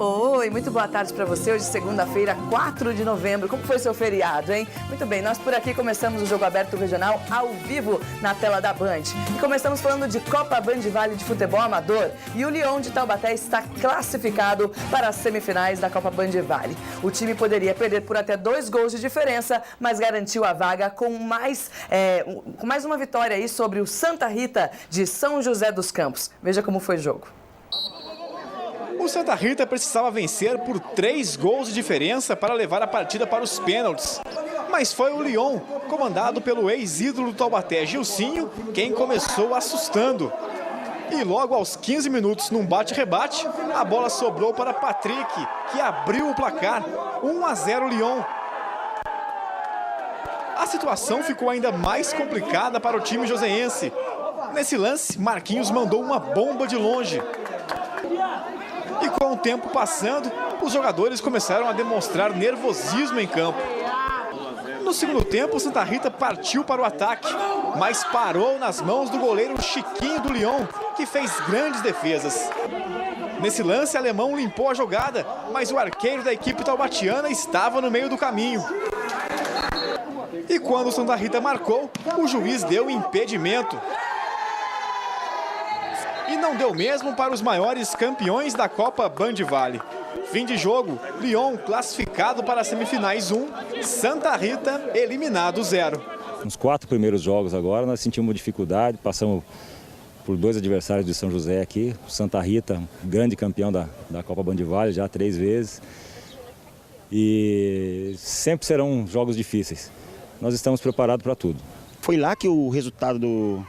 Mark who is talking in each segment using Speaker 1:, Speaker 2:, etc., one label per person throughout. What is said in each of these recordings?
Speaker 1: Oi, muito boa tarde para você. Hoje, segunda-feira, 4 de novembro. Como foi seu feriado, hein? Muito bem, nós por aqui começamos o Jogo Aberto Regional ao vivo na tela da Band. E começamos falando de Copa Bandivale de Futebol Amador. E o Lyon de Taubaté está classificado para as semifinais da Copa Bandivale. O time poderia perder por até 2 gols de diferença, mas garantiu a vaga com mais uma vitória aí sobre o Santa Rita de São José dos Campos. Veja como foi o jogo.
Speaker 2: O Santa Rita precisava vencer por 3 gols de diferença para levar a partida para os pênaltis. Mas foi o Lyon, comandado pelo ex-ídolo do Taubaté, Gilcinho, quem começou assustando. E logo aos 15 minutos, num bate-rebate, a bola sobrou para Patrick, que abriu o placar, 1-0 Lyon. A situação ficou ainda mais complicada para o time joseense. Nesse lance, Marquinhos mandou uma bomba de longe. E com o tempo passando, os jogadores começaram a demonstrar nervosismo em campo. No segundo tempo, o Santa Rita partiu para o ataque, mas parou nas mãos do goleiro Chiquinho do Lyon, que fez grandes defesas. Nesse lance, o alemão limpou a jogada, mas o arqueiro da equipe taubatiana estava no meio do caminho. E quando o Santa Rita marcou, o juiz deu impedimento. E não deu mesmo para os maiores campeões da Copa Bandivale. Fim de jogo, Lyon classificado para as semifinais 1, Santa Rita eliminado 0.
Speaker 3: Nos 4 primeiros jogos agora nós sentimos dificuldade, passamos por 2 adversários de São José aqui. O Santa Rita, grande campeão da Copa Bandivale, já 3 vezes. E sempre serão jogos difíceis. Nós estamos preparados para tudo.
Speaker 4: Foi lá que o resultado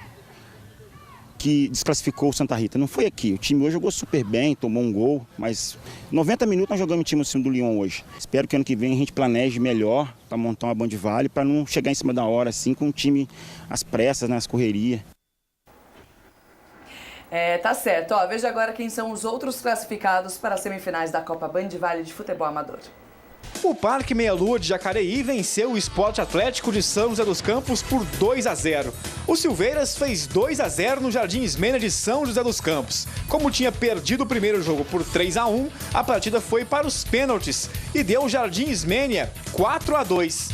Speaker 4: que desclassificou o Santa Rita. Não foi aqui. O time hoje jogou super bem, tomou um gol, mas 90 minutos nós jogamos em time em cima do Lyon hoje. Espero que ano que vem a gente planeje melhor para montar uma Bandivale, para não chegar em cima da hora assim com o time às pressas, nas correrias.
Speaker 1: Tá certo. Ó, veja agora quem são os outros classificados para as semifinais da Copa Bandivale de Futebol Amador.
Speaker 2: O Parque Meia Lua de Jacareí venceu o Esporte Atlético de São José dos Campos por 2-0. O Silveiras fez 2-0 no Jardim Ismênia de São José dos Campos. Como tinha perdido o primeiro jogo por 3-1, a partida foi para os pênaltis e deu o Jardim Ismênia 4-2.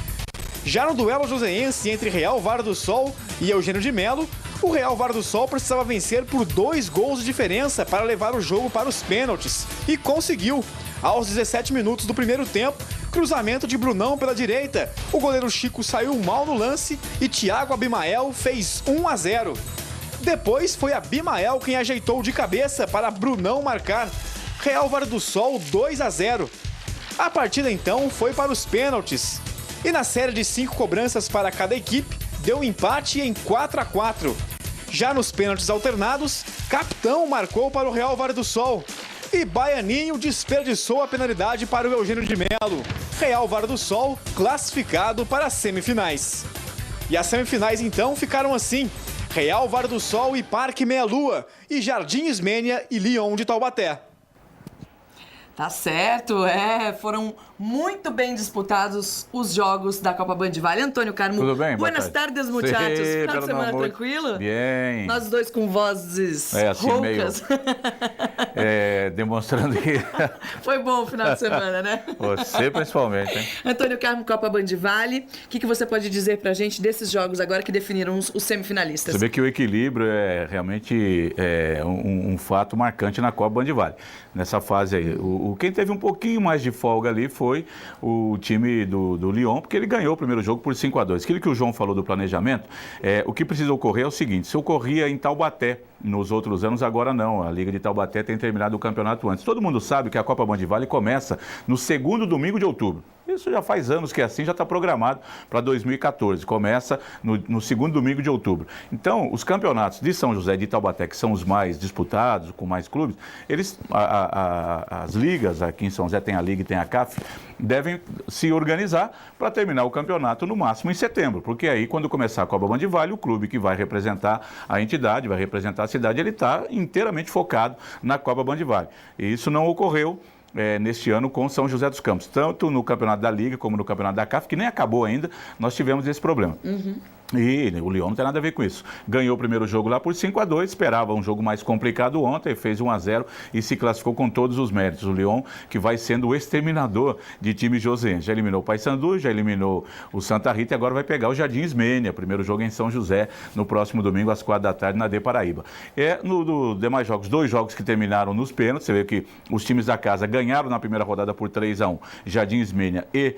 Speaker 2: Já no duelo joseense entre Real Vara do Sol e Eugênio de Melo, o Real Vara do Sol precisava vencer por 2 gols de diferença para levar o jogo para os pênaltis. E conseguiu. Aos 17 minutos do primeiro tempo, cruzamento de Brunão pela direita. O goleiro Chico saiu mal no lance e Thiago Abimael fez 1-0. Depois foi Abimael quem ajeitou de cabeça para Brunão marcar. Real Vara do Sol 2-0. A partida então foi para os pênaltis. E na série de 5 cobranças para cada equipe, deu empate em 4-4. Já nos pênaltis alternados, Capitão marcou para o Real Vara do Sol. E Baianinho desperdiçou a penalidade para o Eugênio de Melo. Real Vara do Sol classificado para as semifinais. E as semifinais então ficaram assim: Real Vara do Sol e Parque Meia Lua, e Jardim Ismênia e Lyon de Taubaté.
Speaker 1: Tá certo, foram muito bem disputados os jogos da Copa Bandivale. Antônio Carmo,
Speaker 5: tudo bem?
Speaker 1: Buenas tardes, muchachos. Final de semana tranquilo?
Speaker 5: Bem.
Speaker 1: Nós dois com vozes
Speaker 5: assim,
Speaker 1: roucas.
Speaker 5: Demonstrando que...
Speaker 1: Foi bom o final de semana, né?
Speaker 5: Você principalmente, hein?
Speaker 1: Antônio Carmo, Copa Bandivale. O que você pode dizer pra gente desses jogos agora que definiram os semifinalistas?
Speaker 5: Você vê que o equilíbrio é realmente um fato marcante na Copa Bandivale. Nessa fase aí, quem teve um pouquinho mais de folga ali foi o time do Lyon, porque ele ganhou o primeiro jogo por 5-2. Aquilo que o João falou do planejamento, o que precisa ocorrer é o seguinte: se ocorria em Taubaté nos outros anos, agora não. A Liga de Taubaté tem terminado o campeonato antes. Todo mundo sabe que a Copa Bandivale começa no 2º domingo de outubro. Isso já faz anos que é assim, já está programado para 2014. Começa no 2º domingo de outubro. Então, os campeonatos de São José e de Taubaté, que são os mais disputados, com mais clubes, as ligas, aqui em São José tem a Liga e tem a CAF, devem se organizar para terminar o campeonato no máximo em setembro. Porque aí, quando começar a Copa Bandivale, o clube que vai representar a entidade, vai representar a cidade, ele está inteiramente focado na Copa Bandivale. E isso não ocorreu neste ano com São José dos Campos. Tanto no campeonato da Liga como no campeonato da CAF, que nem acabou ainda, nós tivemos esse problema. E o Lyon não tem nada a ver com isso. Ganhou o primeiro jogo lá por 5-2, esperava um jogo mais complicado ontem, fez 1-0 e se classificou com todos os méritos. O Lyon, que vai sendo o exterminador de time joseense. Já eliminou o Paysandu, já eliminou o Santa Rita e agora vai pegar o Jardim Ismênia. Primeiro jogo em São José, no próximo domingo, às 4 da tarde, na D Paraíba. No demais jogos, 2 jogos que terminaram nos pênaltis. Você vê que os times da casa ganharam na primeira rodada por 3-1, Jardim Ismênia e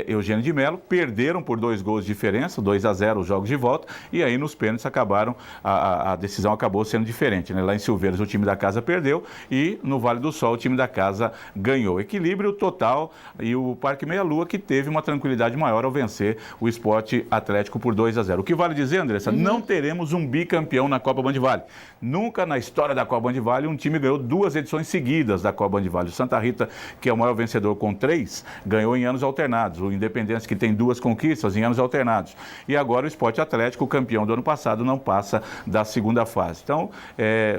Speaker 5: Eugênio de Melo. Perderam por 2 gols de diferença, 2-0 os jogos de volta, e aí nos pênaltis acabaram, a decisão acabou sendo diferente, né? Lá em Silveiras o time da casa perdeu e no Vale do Sol o time da casa ganhou. Equilíbrio total e o Parque Meia Lua que teve uma tranquilidade maior ao vencer o Sport Atlético por 2-0. O que vale dizer, Andressa, não teremos um bicampeão na Copa Bandivale. Nunca na história da Copa Bandivale um time ganhou 2 edições seguidas da Copa Bandivale. O Santa Rita, que é o maior vencedor com 3, ganhou em anos alternados. O Independência, que tem 2 conquistas em anos alternados. E agora o Sport Atlético, o campeão do ano passado, não passa da segunda fase. Então,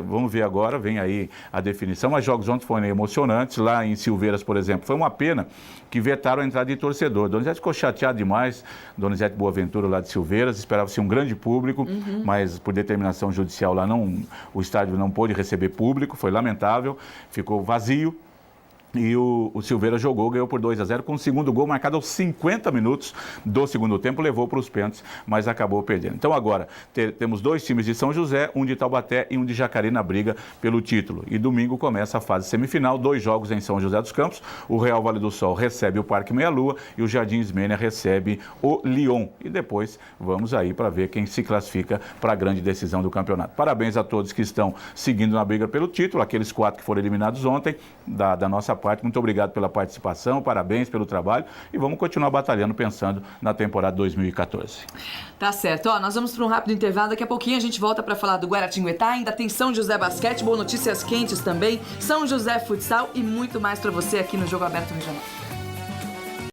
Speaker 5: vamos ver agora, vem aí a definição. Os jogos ontem foram emocionantes. Lá em Silveiras, por exemplo, foi uma pena que vetaram a entrada de torcedor. Donizete ficou chateado demais, Donizete Boaventura lá de Silveiras, esperava-se um grande público, mas por determinação judicial lá o estádio não pôde receber público, foi lamentável, ficou vazio. E o Silveira jogou, ganhou por 2-0, com o segundo gol marcado aos 50 minutos do segundo tempo, levou para os pênaltis, mas acabou perdendo. Então agora temos 2 times de São José, um de Taubaté e um de Jacareí na briga pelo título. E domingo começa a fase semifinal, 2 jogos em São José dos Campos. O Real Vale do Sol recebe o Parque Meia Lua e o Jardim Ismênia recebe o Lyon. E depois vamos aí para ver quem se classifica para a grande decisão do campeonato. Parabéns a todos que estão seguindo na briga pelo título, aqueles 4 que foram eliminados ontem da nossa parte. Muito obrigado pela participação, parabéns pelo trabalho e vamos continuar batalhando pensando na temporada 2014.
Speaker 1: Tá certo. Ó, nós vamos para um rápido intervalo, daqui a pouquinho a gente volta para falar do Guaratinguetá, ainda tem São José Basquetebol, notícias quentes também, São José Futsal e muito mais para você aqui no Jogo Aberto Regional.